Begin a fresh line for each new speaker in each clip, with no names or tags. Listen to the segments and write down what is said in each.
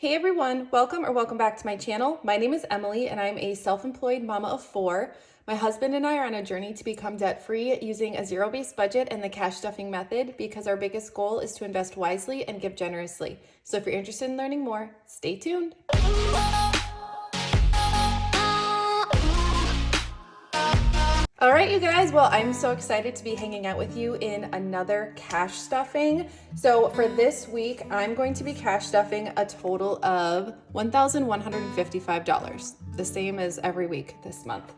Hey everyone, welcome back to my channel. My name is Emily and I'm a self-employed mama of 4. My husband and I are on a journey to become debt-free using a zero-based budget and the cash stuffing method because our biggest goal is to invest wisely and give generously. So if you're interested in learning more, stay tuned. All right, you guys, well, I'm so excited to be hanging out with you in another cash stuffing. So for this week, I'm going to be cash stuffing a total of $1,155, the same as every week this month.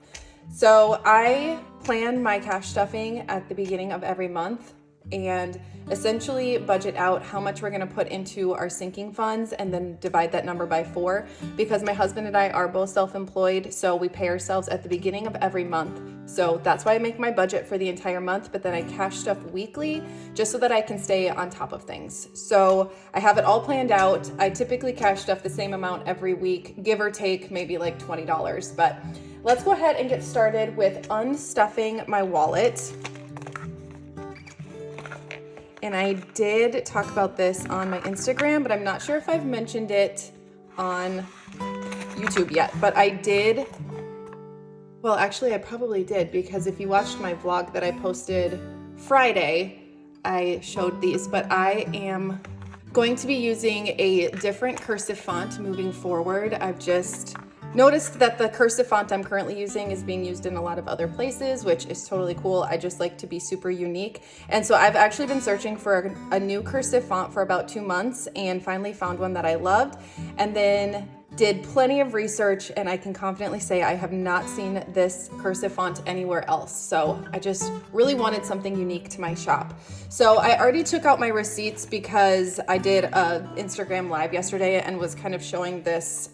So I plan my cash stuffing at the beginning of every month and essentially budget out how much we're gonna put into our sinking funds and then divide that number by 4 because my husband and I are both self-employed, so we pay ourselves at the beginning of every month. So that's why I make my budget for the entire month, but then I cash stuff weekly just so that I can stay on top of things. So I have it all planned out. I typically cash stuff the same amount every week, give or take maybe like $20, but let's go ahead and get started with unstuffing my wallet. And I did talk about this on my Instagram, but I'm not sure if I've mentioned it on YouTube yet, but I did. Well, actually I probably did, because if you watched my vlog that I posted Friday, I showed these, but I am going to be using a different cursive font moving forward. I've just noticed that the cursive font I'm currently using is being used in a lot of other places, which is totally cool. I just like to be super unique. And so I've actually been searching for a new cursive font for about 2 months and finally found one that I loved, and then did plenty of research, and I can confidently say I have not seen this cursive font anywhere else. So I just really wanted something unique to my shop. So I already took out my receipts because I did a Instagram live yesterday and was kind of showing this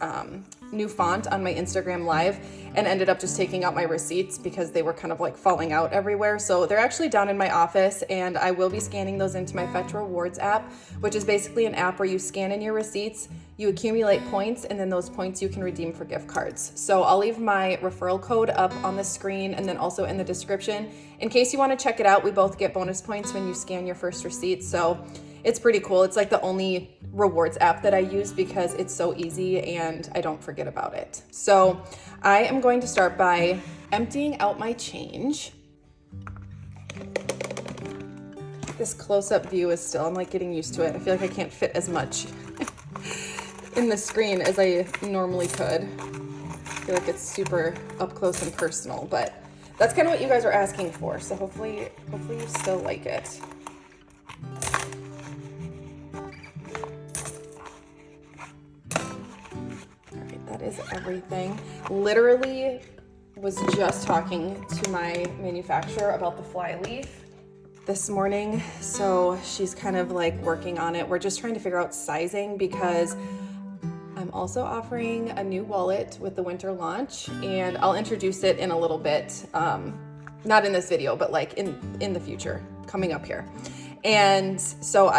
new font on my Instagram live and ended up just taking out my receipts because they were kind of like falling out everywhere. So they're actually down in my office, and I will be scanning those into my Fetch Rewards app, which is basically an app where you scan in your receipts, you accumulate points, and then those points you can redeem for gift cards. So I'll leave my referral code up on the screen and then also in the description in case you want to check it out. We both get bonus points when you scan your first receipt. So it's pretty cool. It's like the only rewards app that I use because it's so easy and I don't forget about it. So I am going to start by emptying out my change. This close-up view is still, I'm like getting used to it. I feel like I can't fit as much in the screen as I normally could. I feel like it's super up close and personal, but that's kind of what you guys are asking for. So hopefully you still like it. That is everything. Literally was just talking to my manufacturer about the fly leaf this morning. So she's kind of like working on it. We're just trying to figure out sizing because I'm also offering a new wallet with the winter launch, and I'll introduce it in a little bit. Not in this video, but like in the future coming up here. And so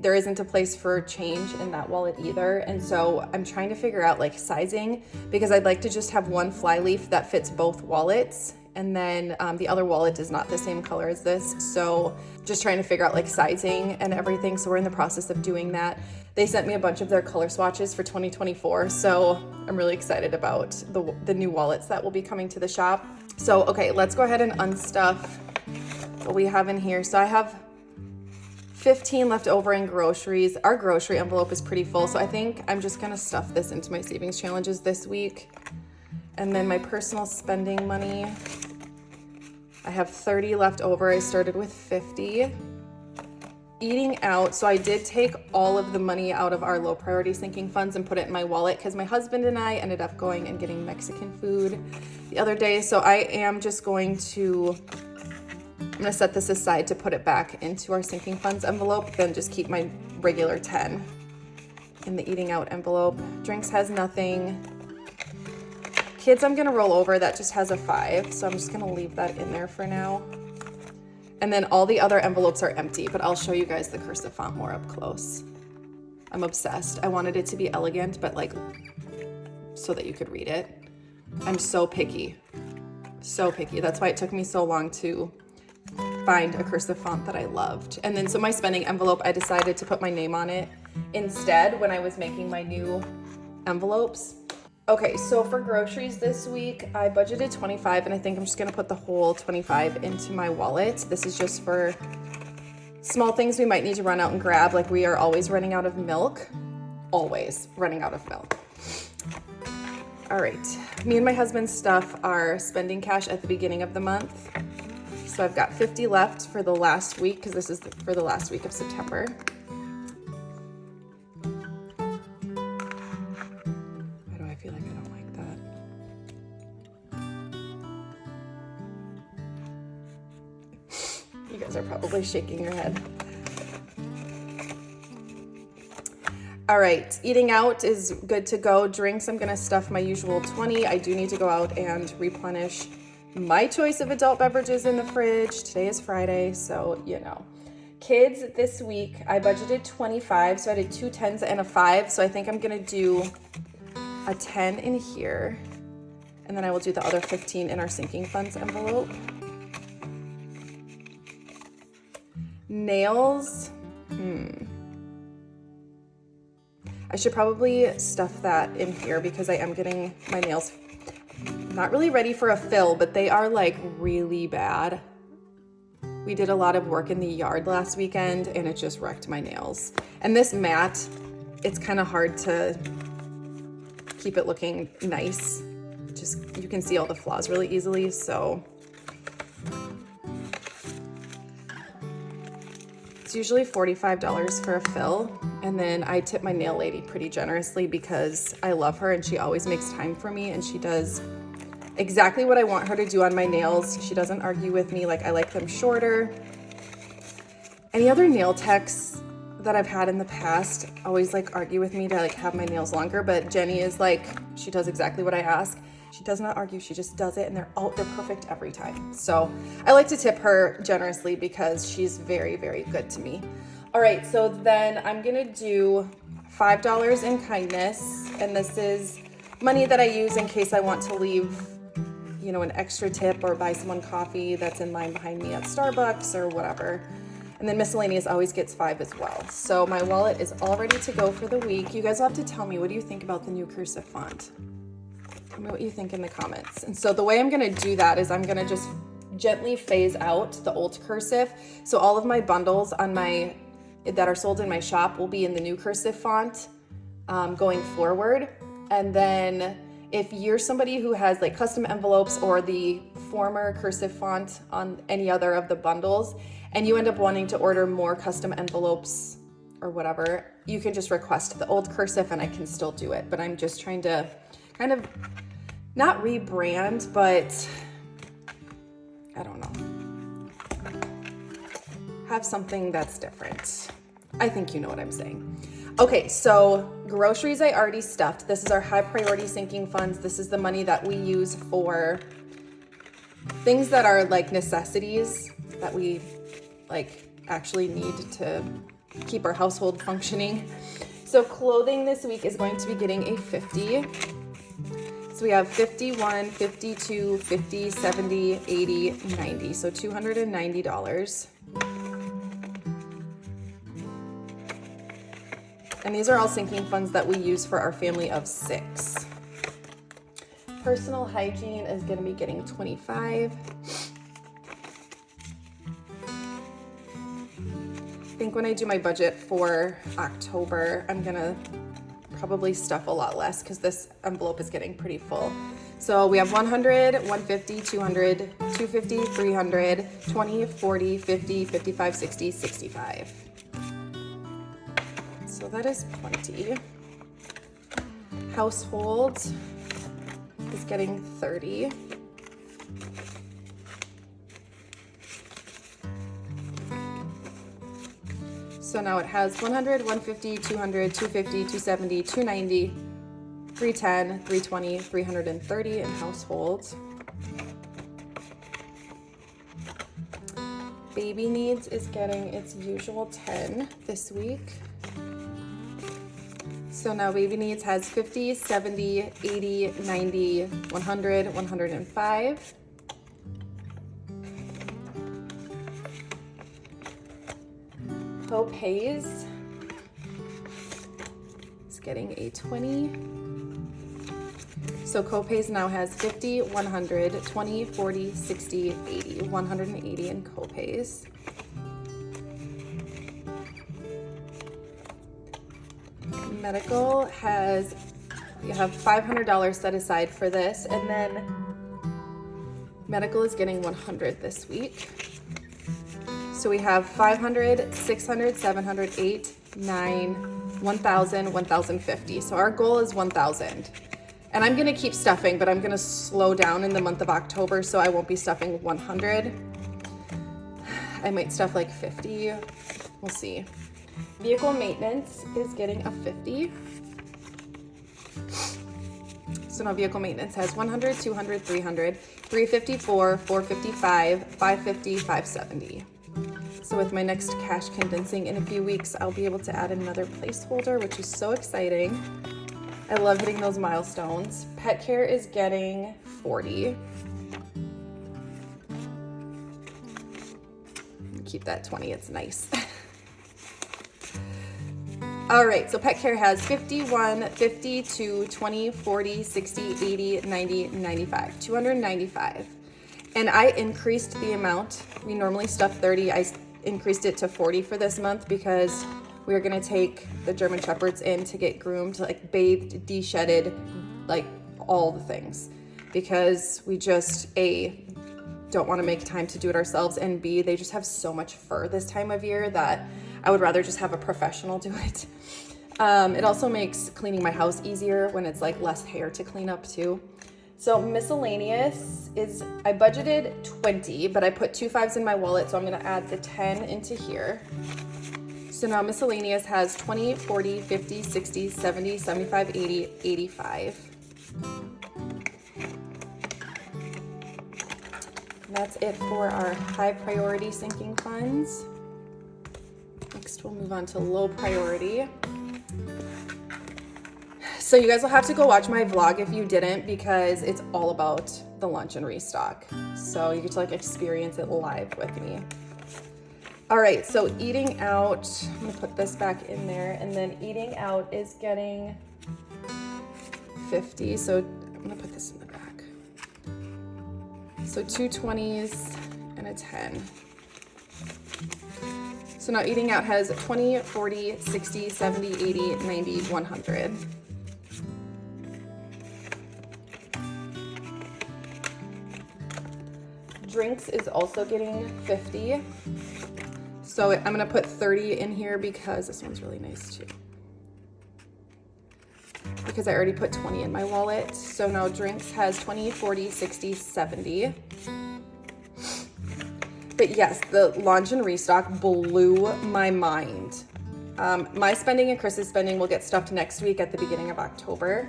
there isn't a place for change in that wallet either. And so I'm trying to figure out like sizing because I'd like to just have one fly leaf that fits both wallets. And then the other wallet is not the same color as this. So just trying to figure out like sizing and everything. So we're in the process of doing that. They sent me a bunch of their color swatches for 2024. So I'm really excited about the new wallets that will be coming to the shop. So, okay, let's go ahead and unstuff what we have in here. So I have 15 left over in groceries. Our grocery envelope is pretty full, so I think I'm just gonna stuff this into my savings challenges this week. And then my personal spending money, I have 30 left over. I started with 50. Eating out, so I did take all of the money out of our low priority sinking funds and put it in my wallet because my husband and I ended up going and getting Mexican food the other day. So I am just going to I'm gonna set this aside to put it back into our sinking funds envelope, then just keep my regular 10 in the eating out envelope. Drinks has nothing. Kids, I'm gonna roll over. That just has a 5, so I'm just gonna leave that in there for now. And then all the other envelopes are empty, but I'll show you guys the cursive font more up close. I'm obsessed. I wanted it to be elegant, but like so that you could read it. I'm so picky. So picky. That's why it took me so long to find a cursive font that I loved. And then so my spending envelope, I decided to put my name on it instead when I was making my new envelopes. Okay, so for groceries this week, I budgeted 25 and I think I'm just gonna put the whole 25 into my wallet. This is just for small things we might need to run out and grab. Like we are always running out of milk, always running out of milk. All right, me and my husband's stuff are spending cash at the beginning of the month. So I've got 50 left for the last week because this is for the last week of September. Why do I feel like I don't like that? You guys are probably shaking your head. All right, eating out is good to go. Drinks, I'm gonna stuff my usual 20. I do need to go out and replenish my choice of adult beverages in the fridge. Today is Friday, so you know. Kids, this week, I budgeted 25, so I did 2 10s and a 5, so I think I'm gonna do a 10 in here, and then I will do the other 15 in our sinking funds envelope. Nails, I should probably stuff that in here because I am getting my nails not really ready for a fill, but they are like really bad. We did a lot of work in the yard last weekend and it just wrecked my nails. And this mat, it's kind of hard to keep it looking nice. Just, you can see all the flaws really easily, so. It's usually $45 for a fill, and then I tip my nail lady pretty generously because I love her and she always makes time for me and she does exactly what I want her to do on my nails. She doesn't argue with me, like I like them shorter. Any other nail techs that I've had in the past always like argue with me to like have my nails longer, but Jenny is like, she does exactly what I ask. She does not argue, she just does it, and they're perfect every time. So I like to tip her generously because she's very, very good to me. All right, so then I'm gonna do $5 in kindness, and this is money that I use in case I want to leave, you know, an extra tip or buy someone coffee that's in line behind me at Starbucks or whatever. And then miscellaneous always gets 5 as well. So my wallet is all ready to go for the week. You guys will have to tell me, what do you think about the new cursive font? Tell me what you think in the comments. And so the way I'm gonna do that is I'm gonna just gently phase out the old cursive. So all of my bundles on that are sold in my shop will be in the new cursive font going forward. And then if you're somebody who has like custom envelopes or the former cursive font on any other of the bundles, and you end up wanting to order more custom envelopes or whatever, you can just request the old cursive and I can still do it. But I'm just trying to kind of not rebrand, but I don't know, have something that's different. I think you know what I'm saying. Okay, so groceries I already stuffed. This is our high priority sinking funds. This is the money that we use for things that are like necessities that we like actually need to keep our household functioning. So clothing this week is going to be getting a 50. So we have 51, 52, 50, 70, 80, 90. So $290. And these are all sinking funds that we use for our family of 6. Personal hygiene is going to be getting 25. I think when I do my budget for October, I'm going to probably stuff a lot less because this envelope is getting pretty full. So we have 100, 150, 200, 250, 300, 20, 40, 50, 55, 60, 65. So that is plenty. Household is getting 30. So now it has 100, 150, 200, 250, 270, 290, 310, 320, 330 in household. Baby needs is getting its usual 10 this week. So now baby needs has 50, 70, 80, 90, 100, 105. Co-pays getting a 20. So copays now has 50, 100, 20, 40, 60, 80, 180 in copays. Medical has, you have $500 set aside for this, and then medical is getting 100 this week. So we have 500, 600, 700, 8, 9, 1,000, 1,050. So our goal is 1,000. And I'm gonna keep stuffing, but I'm gonna slow down in the month of October, so I won't be stuffing 100. I might stuff like 50, we'll see. Vehicle maintenance is getting a 50. So now vehicle maintenance has 100, 200, 300, 354, 455, 550, 570. So with my next cash condensing in a few weeks, I'll be able to add another placeholder, which is so exciting. I love hitting those milestones. Pet care is getting 40. Keep that 20, it's nice. All right, so pet care has 51, 52, 20, 40, 60, 80, 90, 95, 295. And I increased the amount. We normally stuff 30. I increased it to 40 for this month because we are gonna take the German Shepherds in to get groomed, like bathed, de-shedded, like all the things. Because we just, A, don't wanna make time to do it ourselves, and B, they just have so much fur this time of year that I would rather just have a professional do it. It also makes cleaning my house easier when it's like less hair to clean up too. So miscellaneous is, I budgeted 20, but I put 2 5s in my wallet, so I'm gonna add the 10 into here. So now miscellaneous has 20, 40, 50, 60, 70, 75, 80, 85. And that's it for our high priority sinking funds. Next, we'll move on to low priority. So you guys will have to go watch my vlog if you didn't, because it's all about the lunch and restock. So you get to like experience it live with me. All right, so eating out, I'm gonna put this back in there, and then eating out is getting 50. So I'm gonna put this in the back. So 2 20s and a 10. So now eating out has 20, 40, 60, 70, 80, 90, 100. Drinks is also getting 50. So I'm gonna put 30 in here because this one's really nice too. Because I already put 20 in my wallet. So now drinks has 20, 40, 60, 70. But yes, the launch and restock blew my mind. My spending and Chris's spending will get stuffed next week at the beginning of October.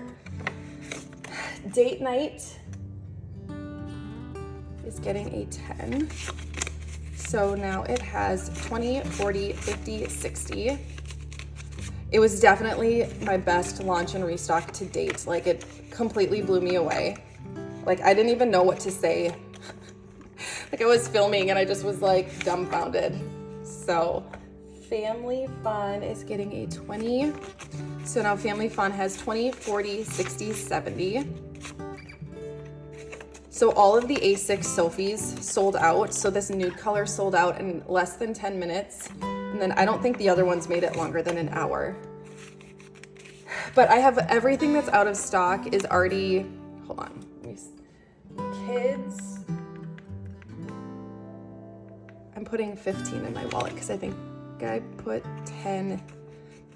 Date night is getting a 10. So now it has 20, 40, 50, 60. It was definitely my best launch and restock to date. Like, it completely blew me away. Like, I didn't even know what to say. Like, I was filming and I just was like dumbfounded. So family fun is getting a 20. So now family fun has 20, 40, 60, 70. So all of the A6 Sophies sold out. So this nude color sold out in less than 10 minutes. And then I don't think the other ones made it longer than an hour. But I have everything that's out of stock is already, hold on. Kids, I'm putting 15 in my wallet because I think I put 10.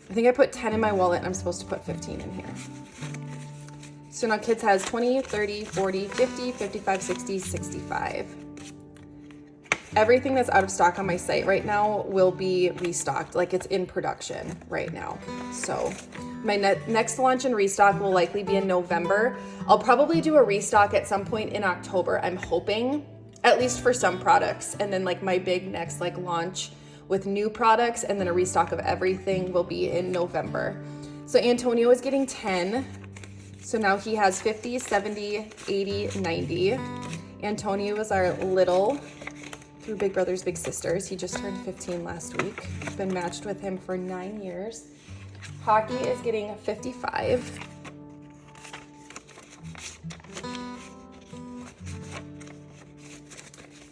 I think I put 10 in my wallet and I'm supposed to put 15 in here. So now kids has 20, 30, 40, 50, 55, 60, 65. Everything that's out of stock on my site right now will be restocked. Like, it's in production right now. So my next launch and restock will likely be in November. I'll probably do a restock at some point in October, I'm hoping, at least for some products. And then like my big next like launch with new products and then a restock of everything will be in November. So Antonio is getting 10. So now he has 50, 70, 80, 90. Antonio is our little through Big Brothers Big Sisters. He just turned 15 last week. I've been matched with him for 9 years. Hockey is getting 55.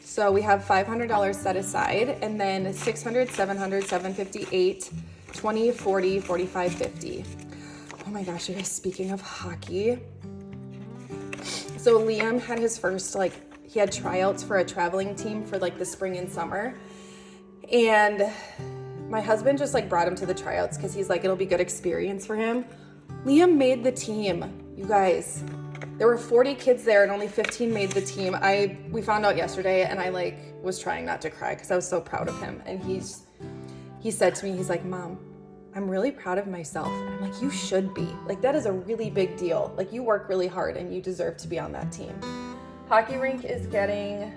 So we have $500 set aside, and then 600, 700, 758, 20, 40, 45, 50. Oh my gosh, you guys, speaking of hockey. So Liam had his first, he had tryouts for a traveling team for the spring and summer. And my husband just brought him to the tryouts because he's it'll be good experience for him. Liam made the team, you guys. There were 40 kids there and only 15 made the team. We found out yesterday, and I was trying not to cry because I was so proud of him. And he said to me, he's like, Mom, I'm really proud of myself. And I'm like, you should be. That is a really big deal. You work really hard and you deserve to be on that team. Hockey rink is getting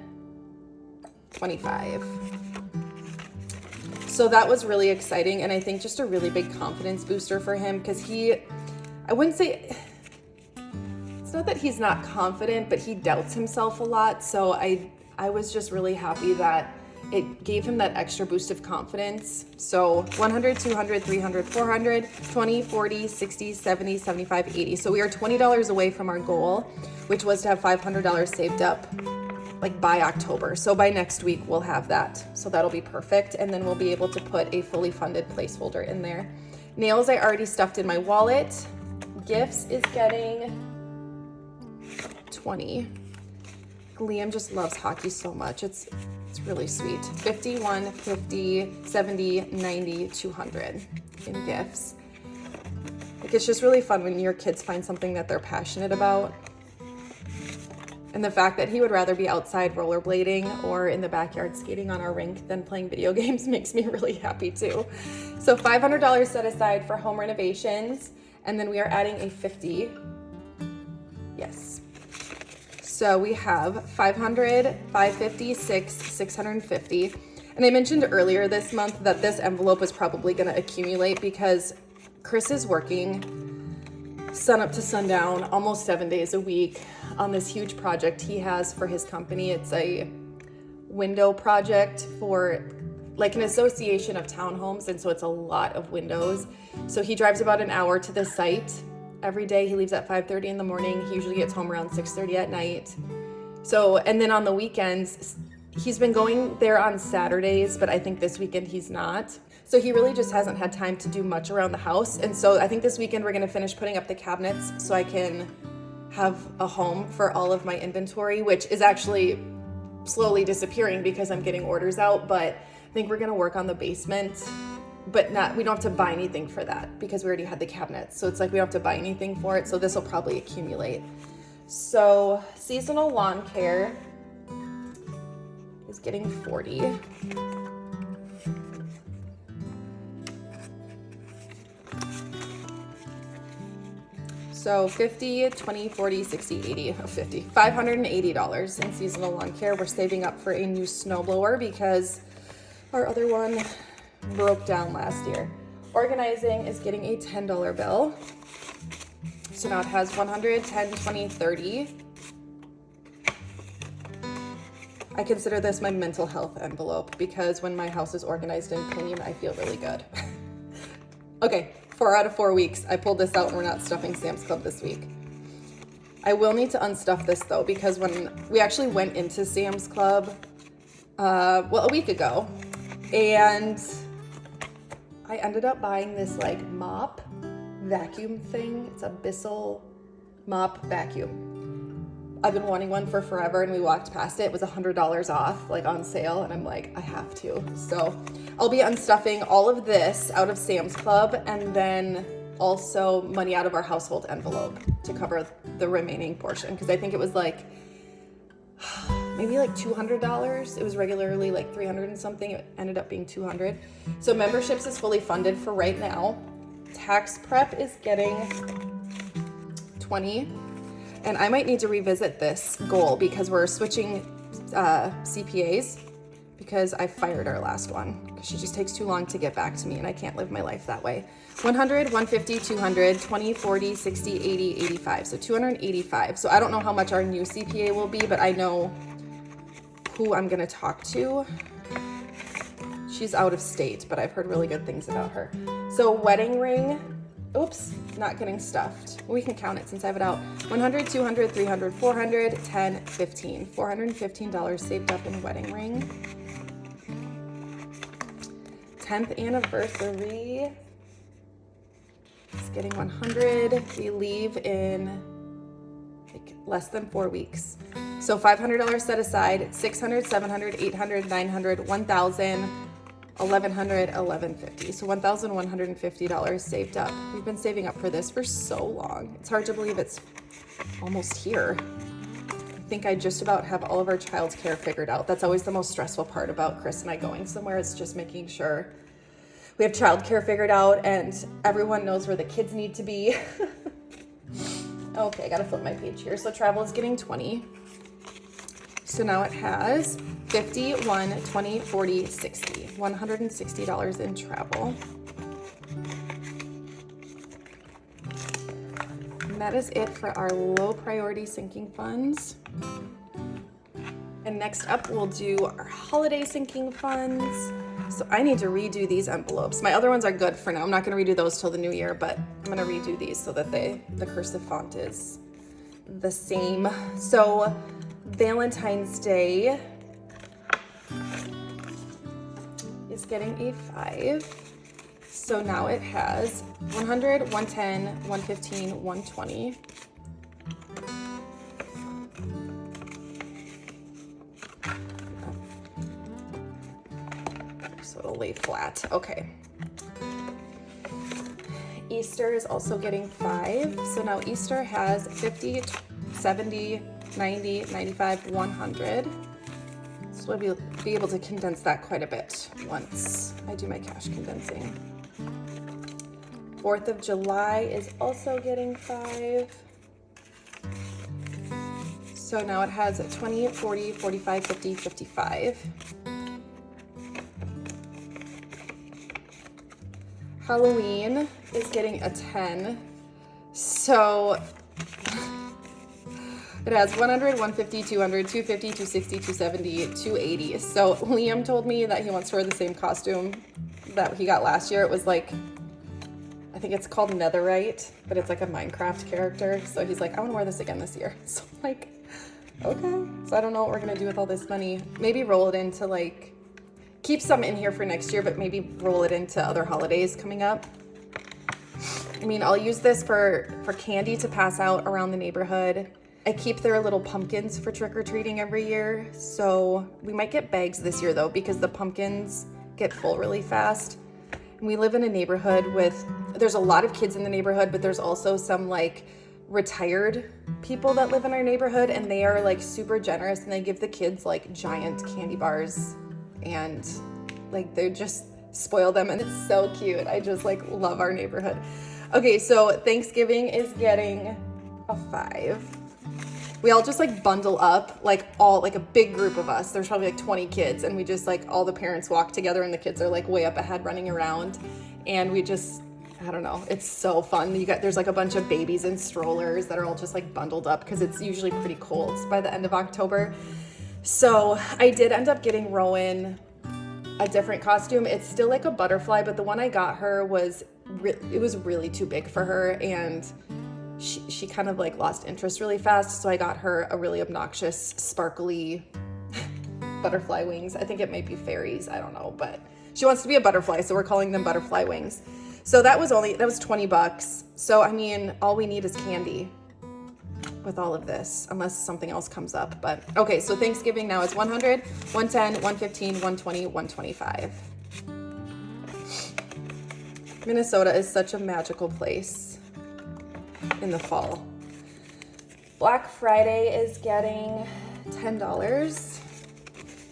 25. So that was really exciting, and I think just a really big confidence booster for him because I wouldn't say, it's not that he's not confident, but he doubts himself a lot. So I was just really happy that it gave him that extra boost of confidence. So 100, 200, 300, 400, 20, 40, 60, 70, 75, 80. So we are $20 away from our goal, which was to have $500 saved up by October. So by next week we'll have that. So that'll be perfect. And then we'll be able to put a fully funded placeholder in there. Nails I already stuffed in my wallet. Gifts is getting 20. Liam just loves hockey so much. It's really sweet. 51, 50, 70, 90, 200 in gifts. It's just really fun when your kids find something that they're passionate about. And the fact that he would rather be outside rollerblading or in the backyard skating on our rink than playing video games makes me really happy too. So $500 set aside for home renovations, and then we are adding a 50. Yes. So we have 500, 550, 650. And I mentioned earlier this month that this envelope was probably going to accumulate because Chris is working sun up to sundown almost 7 days a week on this huge project he has for his company. It's a window project for an association of townhomes, and so it's a lot of windows. So he drives about an hour to the site every day. He leaves at 5:30 in the morning. He usually gets home around 6:30 at night. So, and then on the weekends, he's been going there on Saturdays, but I think this weekend he's not. So he really just hasn't had time to do much around the house. And so I think this weekend we're gonna finish putting up the cabinets so I can have a home for all of my inventory, which is actually slowly disappearing because I'm getting orders out. But I think we're gonna work on the basement, but we don't have to buy anything for that because we already had the cabinets. So it's we don't have to buy anything for it. So this will probably accumulate. So seasonal lawn care is getting 40. So 50, 20, 40, 60, 80, 50, $580 in seasonal lawn care. We're saving up for a new snowblower because our other one broke down last year. Organizing is getting a $10 bill. So now it has 100, 10, 20, 30. I consider this my mental health envelope because when my house is organized and clean, I feel really good. Okay, 4 out of 4 weeks, I pulled this out and we're not stuffing Sam's Club this week. I will need to unstuff this though because when we actually went into Sam's Club, a week ago, and I ended up buying this mop vacuum thing. It's a Bissell mop vacuum. I've been wanting one for forever, and we walked past it. It was $100 off, on sale, and I'm like, I have to. So I'll be unstuffing all of this out of Sam's Club, and then also money out of our household envelope to cover the remaining portion, because I think it was maybe $200. It was regularly $300 and something. It ended up being $200. So memberships is fully funded for right now. Tax prep is getting 20. And I might need to revisit this goal because we're switching CPAs because I fired our last one because she just takes too long to get back to me and I can't live my life that way. 100, 150, 200, 20, 40, 60, 80, 85. So 285. So I don't know how much our new CPA will be, but I know who I'm going to talk to. She's out of state, but I've heard really good things about her. So wedding ring, oops, not getting stuffed. We can count it since I have it out. 100, 200, 300, 400, 10, 15. $415 saved up in wedding ring. 10th anniversary. It's getting 100. We leave in like less than 4 weeks. So $500 set aside, 600, 700, 800, 900, 1,000, 1,100, 1,150. So $1,150 saved up. We've been saving up for this for so long. It's hard to believe it's almost here. I think I just about have all of our childcare figured out. That's always the most stressful part about Chris and I going somewhere. It's just making sure we have childcare figured out and everyone knows where the kids need to be. Okay, I gotta flip my page here. So travel is getting 20. So now it has 50, 1, 20, 40, 60. $160 in travel. And that is it for our low priority sinking funds. And next up, we'll do our holiday sinking funds. So I need to redo these envelopes. My other ones are good for now. I'm not gonna redo those till the new year, but I'm gonna redo these so that the cursive font is the same. So Valentine's Day is getting a 5. So now it has 100, 110, 115, 120. So it'll lay flat. Okay. Easter is also getting 5. So now Easter has 50, 70, 90, 95, 100. So we'll be able to condense that quite a bit once I do my cash condensing. 4th of July is also getting 5. So now it has 20, 40, 45, 50, 55. Halloween is getting a 10. So it has 100, 150, 200, 250, 260, 270, 280. So Liam told me that he wants to wear the same costume that he got last year. It was like, I think it's called Netherite, but it's like a Minecraft character. So he's like, I want to wear this again this year. So I'm like, okay. So I don't know what we're going to do with all this money. Maybe roll it into like, keep some in here for next year, but maybe roll it into other holidays coming up. I mean, I'll use this for candy to pass out around the neighborhood. I keep their little pumpkins for trick-or-treating every year. So we might get bags this year though, because the pumpkins get full really fast. And we live in a neighborhood there's a lot of kids in the neighborhood, but there's also some like retired people that live in our neighborhood, and they are like super generous, and they give the kids like giant candy bars, and like they just spoil them, and it's so cute. I just like love our neighborhood. Okay, so Thanksgiving is getting a 5. We all just like bundle up, like a big group of us. There's probably like 20 kids, and we just like all the parents walk together, and the kids are like way up ahead running around, and we just, I don't know, it's so fun. There's like a bunch of babies in strollers that are all just like bundled up because it's usually pretty cold by the end of October. So I did end up getting Rowan a different costume. It's still like a butterfly, but the one I got her was really too big for her, and she kind of like lost interest really fast. So I got her a really obnoxious, sparkly butterfly wings. I think it might be fairies, I don't know, but she wants to be a butterfly, so we're calling them butterfly wings. So that was $20. So I mean, all we need is candy with all of this, unless something else comes up. But okay, so Thanksgiving now is 100, 110, 115, 120, 125. Minnesota is such a magical place in the fall. Black Friday is getting $10.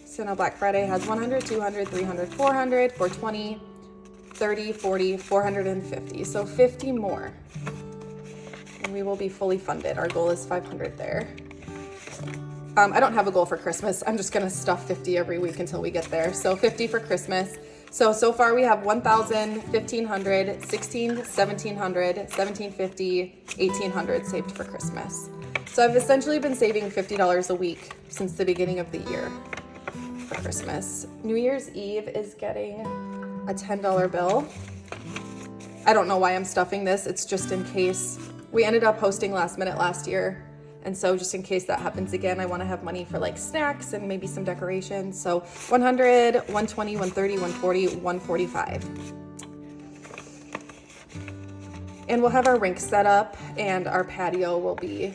So now Black Friday has 100, 200, 300, 400, 420, 30, 40, 450. So 50 more. And we will be fully funded. Our goal is 500 there. I don't have a goal for Christmas. I'm just gonna stuff 50 every week until we get there. So 50 for Christmas. So far we have 1,000, 1,500, 16, 1,700, 1,750, 1,800 saved for Christmas. So I've essentially been saving $50 a week since the beginning of the year for Christmas. New Year's Eve is getting a $10 bill. I don't know why I'm stuffing this. It's just in case. We ended up hosting last minute last year. And so just in case that happens again, I want to have money for like snacks and maybe some decorations. So 100, 120, 130, 140, 145. And we'll have our rink set up and our patio will be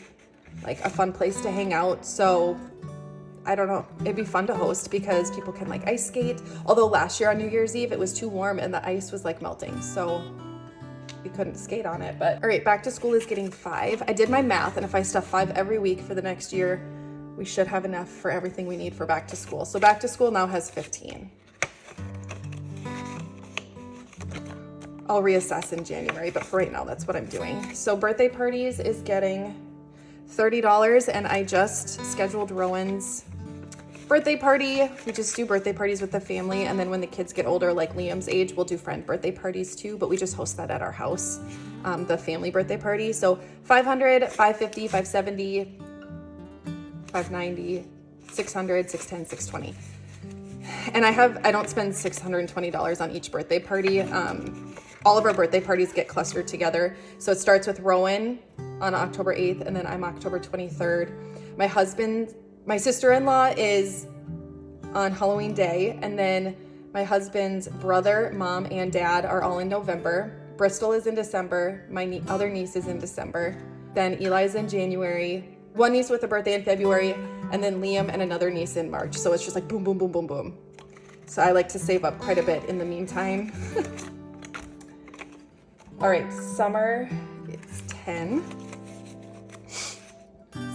like a fun place to hang out. So I don't know, it'd be fun to host because people can like ice skate. Although last year on New Year's Eve, it was too warm and the ice was like melting. So we couldn't skate on it, but all right, back to school is getting 5. I did my math, and if I stuff 5 every week for the next year, we should have enough for everything we need for back to school. So back to school now has 15. I'll reassess in January, but for right now, that's what I'm doing. So birthday parties is getting $30, and I just scheduled Rowan's birthday party. We just do birthday parties with the family, and then when the kids get older, like Liam's age, we'll do friend birthday parties too, but we just host that at our house, the family birthday party. So 500, 550, 570, 590, 600, 610, 620. And I don't spend $620 on each birthday party. All of our birthday parties get clustered together. So it starts with Rowan on October 8th, and then I'm October 23rd. My sister-in-law is on Halloween Day, and then my husband's brother, mom, and dad are all in November. Bristol is in December. My other niece is in December. Then Eli's in January. One niece with a birthday in February, and then Liam and another niece in March. So it's just like boom, boom, boom, boom, boom. So I like to save up quite a bit in the meantime. All right, summer, it's 10.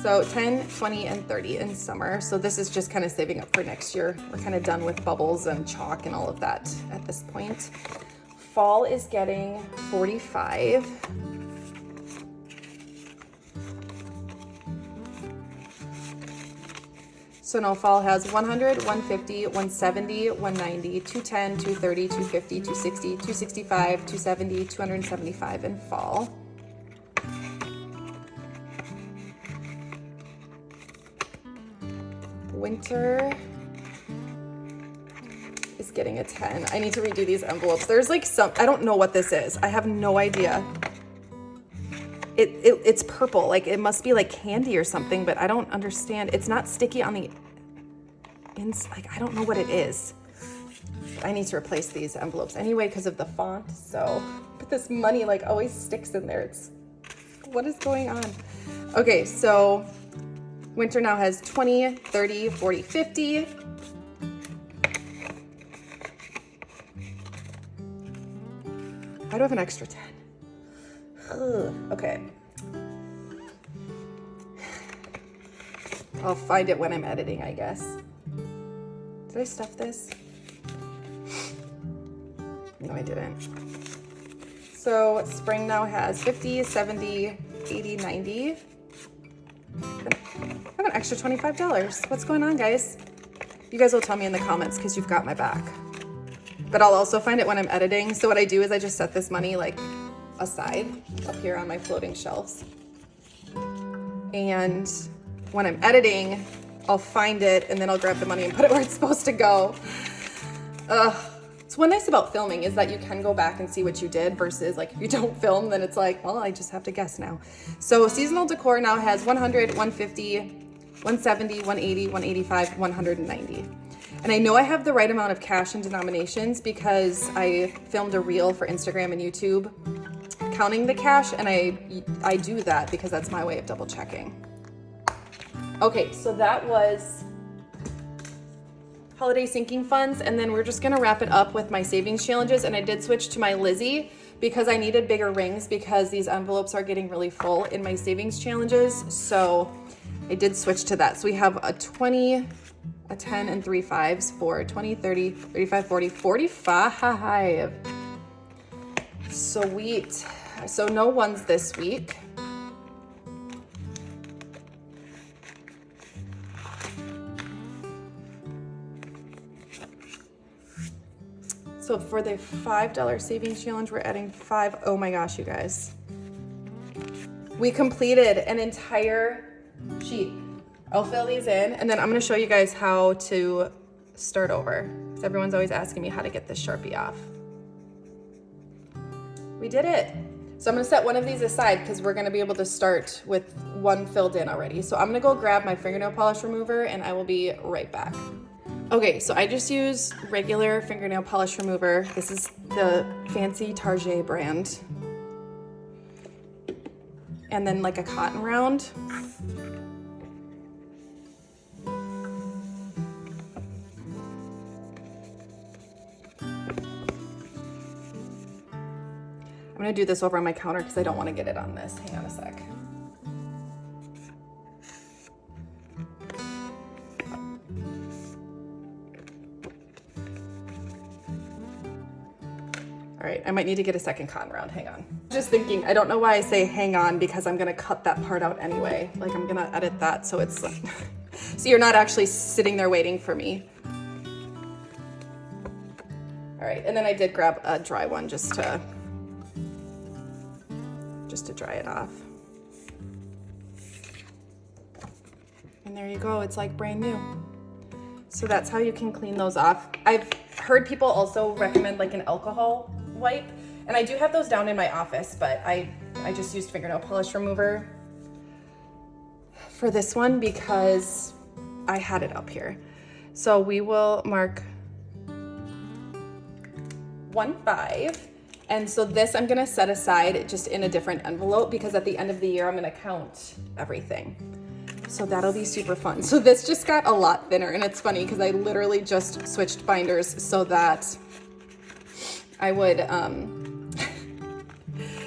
So 10, 20, and 30 in summer. So this is just kind of saving up for next year. We're kind of done with bubbles and chalk and all of that at this point. Fall is getting 45. So no, fall has 100, 150, 170, 190, 210, 230, 250, 260, 265, 270, 275 in fall. Winter is getting a 10. I need to redo these envelopes. There's like I don't know what this is. I have no idea. It's purple. Like it must be like candy or something, but I don't understand. It's not sticky on the inside. Like I don't know what it is. I need to replace these envelopes anyway because of the font. So, but this money like always sticks in there. What is going on? Okay, so winter now has 20, 30, 40, 50. I do have an extra 10. Ugh, okay. I'll find it when I'm editing, I guess. Did I stuff this? No, I didn't. So spring now has 50, 70, 80, 90. I have an extra $25. What's going on, guys? You guys will tell me in the comments because you've got my back. But I'll also find it when I'm editing. So what I do is I just set this money like aside up here on my floating shelves. And when I'm editing, I'll find it and then I'll grab the money and put it where it's supposed to go. It's one nice about filming is that you can go back and see what you did versus like if you don't film, then it's like, well, I just have to guess now. So seasonal decor now has 100, 150, 170, 180, 185, 190. And I know I have the right amount of cash and denominations because I filmed a reel for Instagram and YouTube counting the cash, and I do that because that's my way of double checking. Okay, so that was holiday sinking funds, and then we're just gonna wrap it up with my savings challenges. And I did switch to my Lizzie because I needed bigger rings because these envelopes are getting really full in my savings challenges. So I did switch to that. So we have a 20, a 10, and 3 5s for 20, 30, 35, 40, 45. Sweet. So no ones this week. So for the $5 savings challenge, we're adding 5. Oh my gosh, you guys. We completed an entire sheet. I'll fill these in, and then I'm gonna show you guys how to start over. Because everyone's always asking me how to get this Sharpie off. We did it. So I'm gonna set one of these aside because we're gonna be able to start with one filled in already. So I'm gonna go grab my fingernail polish remover and I will be right back. Okay, so I just use regular fingernail polish remover. This is the fancy Target brand. And then like a cotton round. I'm gonna do this over on my counter because I don't want to get it on this. Hang on a sec. All right, I might need to get a second cotton round. Hang on. Just thinking, I don't know why I say hang on because I'm gonna cut that part out anyway. Like I'm gonna edit that so it's like, so you're not actually sitting there waiting for me. All right, and then I did grab a dry one just to dry it off. And there you go, it's like brand new. So that's how you can clean those off. I've heard people also recommend like an alcohol wipe, and I do have those down in my office, but I just used fingernail polish remover for this one because I had it up here. So we will mark 1.5. And so this I'm gonna set aside just in a different envelope because at the end of the year, I'm gonna count everything. So that'll be super fun. So this just got a lot thinner, and it's funny because I literally just switched binders so that I would,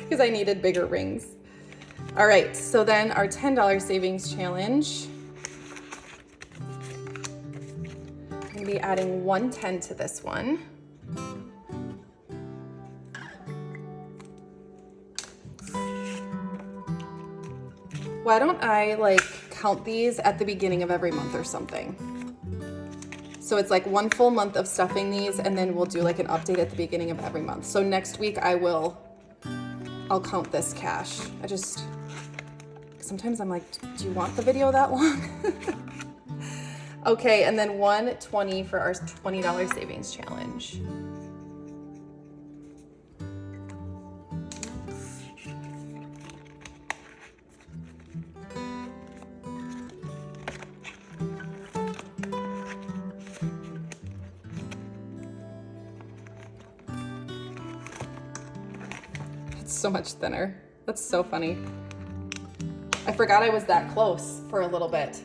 because I needed bigger rings. All right, so then our $10 savings challenge. I'm gonna be adding 110 to this one. Why don't I like count these at the beginning of every month or something? So it's like one full month of stuffing these, and then we'll do like an update at the beginning of every month. So next week I'll count this cash. Sometimes I'm like, do you want the video that long? Okay, and then 120 for our $20 savings challenge. So much thinner. That's so funny. I forgot I was that close for a little bit.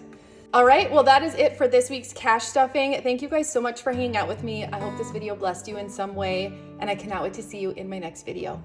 All right, well that is it for this week's cash stuffing. Thank you guys so much for hanging out with me. I hope this video blessed you in some way, and I cannot wait to see you in my next video.